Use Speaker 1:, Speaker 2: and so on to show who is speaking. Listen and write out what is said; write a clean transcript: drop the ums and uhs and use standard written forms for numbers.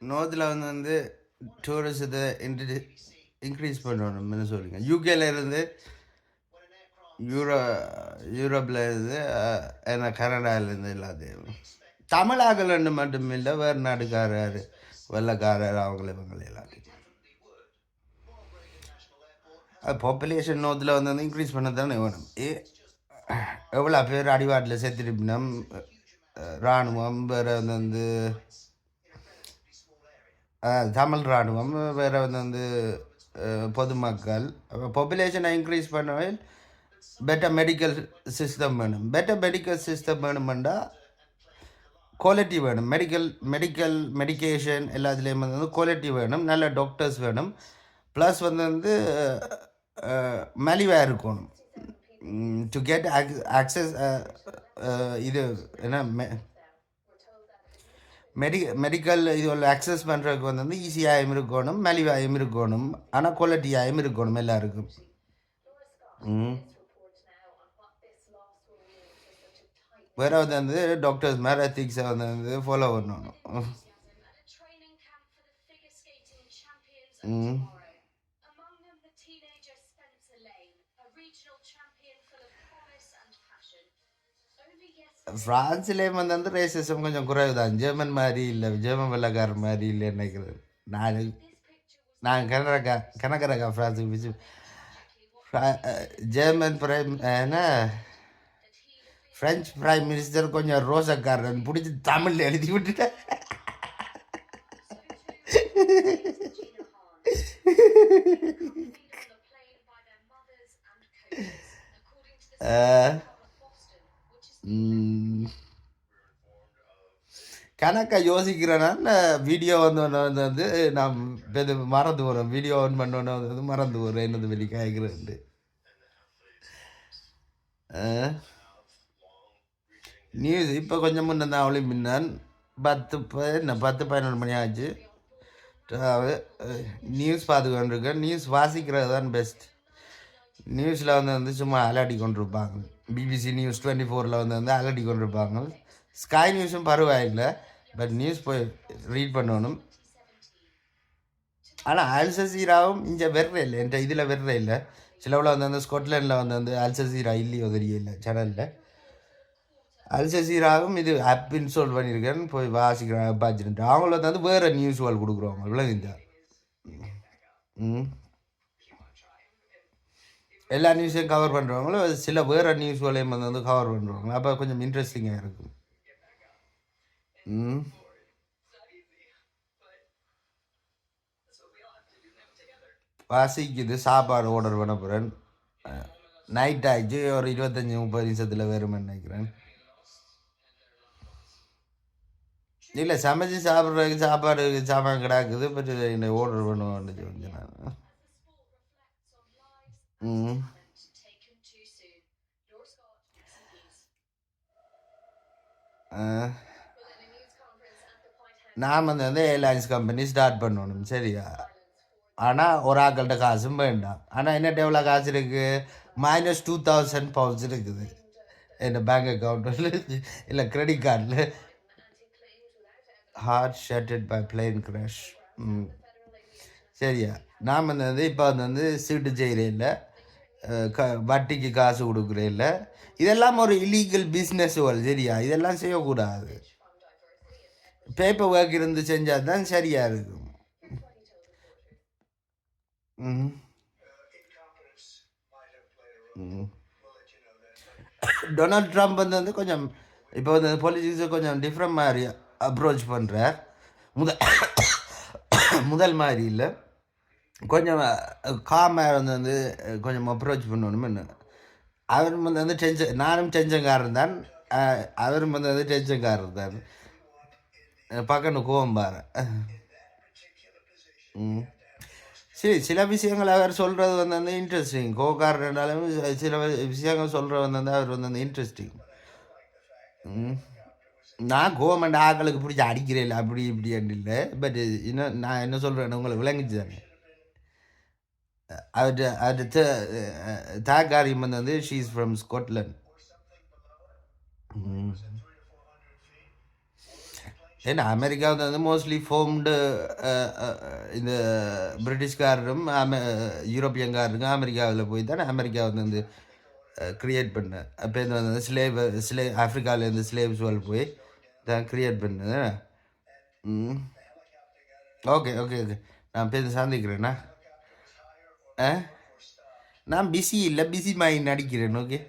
Speaker 1: நோர்த்தில் வந்து டூரிசத்தை இன்க்ரீஸ் பண்ணணும் சொல்லுங்க. யூகேல இருந்து யூரோ யூரோப்பில் இருந்து ஏன்னா கனடாவிலேருந்து எல்லாத்தையும் தமிழாகலன்னு மட்டும் இல்லை, வேறு நாட்டுக்காரர் வெள்ளக்காரர் அவங்கள இவங்களை எல்லாத்தையும் அது பாப்புலேஷன் நோத்தில் வந்து இன்க்ரீஸ் பண்ண தானே வேணும். எவ்வளோ பேர் அடிவாட்டில் செத்துருப்பினம், இராணுவம் வேறு வந்து தமிழ் இராணுவம் வேறு வந்து பொதுமக்கள் பாப்புலேஷனை இன்க்ரீஸ் பண்ணவே பெட்டர் மெடிக்கல் சிஸ்டம் வேணும். பெட்டர் மெடிக்கல் சிஸ்டம் வேணுமெண்டா குவாலிட்டி வேணும். மெடிக்கேஷன் எல்லாத்துலேயும் வந்து குவாலிட்டி வேணும், நல்ல டாக்டர்ஸ் வேணும், ப்ளஸ் வந்து மலிவாக இருக்கணும். டு கெட் ஆக்சஸ் இது என்ன மெடிக்கல் இது ஆக்சஸ் பண்ணுறதுக்கு வந்து ஈஸியாகவும் இருக்கணும், மலிவாகவும் இருக்கணும், ஆனால் குவாலிட்டியாகவும் இருக்கணும் எல்லாருக்கும். வேற வந்து டாக்டர்ஸ் மேலே எத்திக்ஸை வந்து ஃபாலோ பண்ணணும். ஃப்ரான்ஸ்லேயும் வந்து ரேசிசம் கொஞ்சம் குறைவு தான். ஜெர்மன் மாதிரி இல்லை, ஜெர்மன் வெள்ளக்காரர் மாதிரி இல்லை நினைக்கிறது. நான் கனகரக்கா ஃப்ரான்ஸுக்கு ஜெர்மன் பிரைம் என்ன ஃப்ரெஞ்ச் பிரைம் மினிஸ்டர் கொஞ்சம் ரோசக்காரன் பிடிச்சி தமிழில் எழுதி விட்டுட்டேன். கணக்கா யோசிக்கிறேன்னா வீடியோ வந்து நான் மறந்து போகிறேன். வீடியோ ஆன் பண்ணோன்னு வந்து மறந்து போகிறேன் என்னது வெளி காய்க்கிறேன். நியூஸ் இப்போ கொஞ்சம் முன்னே தான் அவளையும் முன்னான் 10-11 மணி ஆச்சு. நியூஸ் பார்த்துக்கொண்டிருக்கேன். நியூஸ் வாசிக்கிறது தான் பெஸ்ட். நியூஸில் வந்து சும்மா அலட்டி கொண்டிருப்பாங்க. பிபிசி நியூஸ் 24 வந்து அலட்டி கொண்டிருப்பாங்க. ஸ்கை நியூஸும் பரவாயில்லை, பட் நியூஸ் போய் ரீட் பண்ணணும். ஆனால் அல்சசீராவும் இங்கே வெறுற இல்லை, என் இதில் வெறுற இல்லை. சிலவில் வந்து ஸ்காட்லாண்டில் வந்து அல்சசீரா இல்லையோ தெரியல சேனலில். அல்சசீராவும் இது ஆப் இன்ஸ்டால் பண்ணியிருக்கேன்னு போய் வாசிக்கிறேன் பார்த்துட்டு. அவங்கள வந்து வேறு நியூஸ்கள் கொடுக்குறவங்க விளங்குதா. எல்லா நியூஸையும் கவர் பண்ணுறவங்களோ சில வேறு நியூஸ்களையும் வந்து கவர் பண்ணுறவங்க. அப்போ கொஞ்சம் இன்ட்ரெஸ்டிங்காக இருக்கும். வாசிக்குது. சாப்பாடு ஆர்டர் பண்ண போகிறேன். நைட் ஆகிடுச்சு, ஒரு 25-30 நிமிஷத்தில் வேறுமென்னு நினைக்கிறேன். இல்லை சமைச்சு சாப்பிட்றதுக்கு சாப்பாடு சாமான் கிடாக்குது, பட் என்னை ஆர்டர் பண்ணுவோன்னு சொல்லி நான். நான் வந்து ஏர்லைன்ஸ் கம்பெனி ஸ்டார்ட் பண்ணணும் சரியா. ஆனால் ஒரு ஆக்கள்கிட்ட காசும் வேண்டாம். ஆனால் என்னட்ட எவ்வளோ காசு இருக்குது, -2,000 இருக்குது என் பேங்க் அக்கௌண்ட்டில், இல்லை கிரெடிட் கார்டில். Heart shutted by plane crash. சரியா. நான் வந்து இப்போ வந்து சீட்டு செய்கிறேன் இல்லை, வட்டிக்கு காசு கொடுக்குறேன் இல்லை. இதெல்லாம் ஒரு இல்லீகல் பிஸ்னஸ் சரியா. இதெல்லாம் செய்யக்கூடாது. பேப்பர் ஒர்க் இருந்து செஞ்சால் தான் சரியாக இருக்கும். டொனால்ட் ட்ரம்ப் வந்து கொஞ்சம் இப்போ வந்து பொலிட்டிக்ஸை கொஞ்சம் டிஃப்ரெண்ட் மாதிரி அப்ரோச் பண்ணுறார். முதல் மாதிரி இல்லை, கொஞ்சம் காமாக வந்து கொஞ்சம் அப்ரோச் பண்ணணும்னு. அவர் வந்து டென்ஷன், நானும் டென்ஷன்காரன் தான், அவரும் வந்து டென்ஷன்காரர் தான். பக்கன்னு கோவம் பாரு. சரி, சில விஷயங்கள் அவர் சொல்கிறது வந்து இன்ட்ரெஸ்டிங். கோகாரனாலும் சில விஷயங்கள் சொல்கிறது வந்து அவர் வந்து இன்ட்ரெஸ்டிங். நான் கவர்மெண்ட் ஆக்களுக்கு பிடிச்சி அடிக்கிறேன் இல்லை, அப்படி இப்படின்னு இல்லை. பட் இன்னும் நான் என்ன சொல்கிறேன்னு உங்களை விளங்கிச்சு தானே. அவர்கிட்ட தாக்காரியம் வந்து ஷீ இஸ் ஃப்ரம் ஸ்காட்லாண்ட். ஏன்னா அமெரிக்கா வந்து மோஸ்ட்லி ஃபோம்டு இந்த பிரிட்டிஷ்காரரும் யூரோப்பியன்காரருங்க அமெரிக்காவில் போய் தானே அமெரிக்கா வந்து கிரியேட் பண்ண அப்போ இந்த வந்து ஆஃப்ரிக்காவிலேருந்து ஸ்லேவ்ஸ் போய் தான் கிரியேட் பண்ணது. ம் ஓகே ஓகே ஓகே நான் பேர் சந்திக்கிறேண்ணா. ஆ நான் பிஸி இல்லை பிஸி மைண்ட் நடிக்கிறேன். ஓகே